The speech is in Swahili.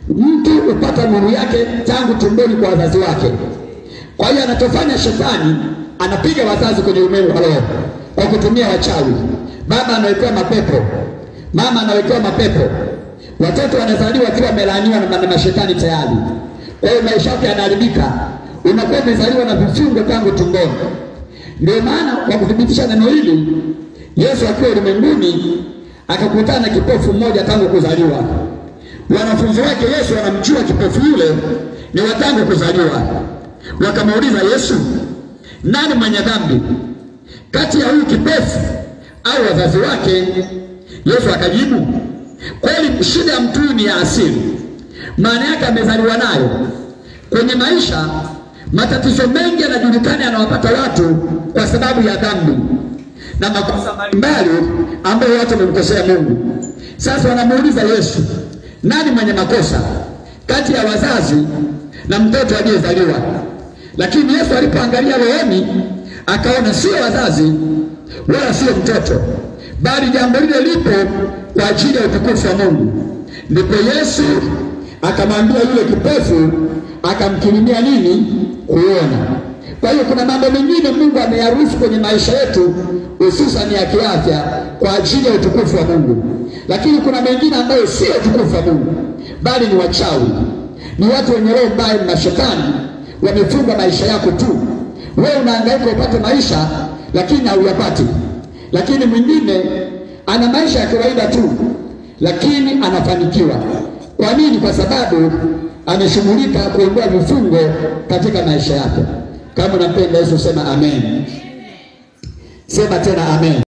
Mtu upata nuru yake tangu tumboni kwa wazazi wake. Kwa hiyo anachofanya shetani, anapiga wazazi kwenye ulimwengu wa roho kwa kutumia wachawi. Baba anawekewa mapepo, mama anawekewa mapepo. Watoto wanazaliwa wakiwa wamelaaniwa na mashetani tayari. Kwa hiyo maisha yake yanaharibika. Unakuwa umezaliwa na vifungo tangu tumboni. Ndio maana kwa kudhibitisha neno hili, Yesu akiwa ulimwenguni akakutana na kipofu mmoja tangu kuzaliwa. Wanafunzi wake Yesu wanamjua kipofu yule ni wa tangu kuzaliwa. Wakamuuliza Yesu, nani mwenye dhambi kati ya huyu kipofu au wazazi wake? Yesu akajibu, kweli shida ya mtu ni ya asili, maana yake amezaliwa nayo. Kwenye maisha matatizo mengi yanajulikana yanawapata watu kwa sababu ya dhambi na makosa mbalimbali ambayo watu wamemkosea Mungu. Sasa wanamuuliza Yesu, nani mwenye makosa kati ya wazazi na mtoto aliyezaliwa? Lakini Yesu alipoangalia rohoni akaona sio wazazi wala sio mtoto, bali jambo lile lipo kwa ajili ya utukufu wa Mungu. Ndipo Yesu akamwambia yule kipofu, akamkirimia nini? Kuona. Kwa hiyo kuna mambo mengine Mungu ameyaruhusu kwenye maisha yetu, hususan ya kiafya, kwa ajili ya utukufu wa Mungu. Lakini kuna mengine ambayo sio utukufu wa Mungu, bali ni wachawi, ni watu wenye roho mbaya na shetani wamefunga maisha yako tu. Wewe unahangaika upate maisha lakini hauyapati. Lakini mwingine ana maisha ya kawaida tu lakini anafanikiwa. Kwa nini? Kwa sababu ameshughulika kuondoa vifungo katika maisha yake. Kama unampenda Yesu sema amen. Sema tena amen.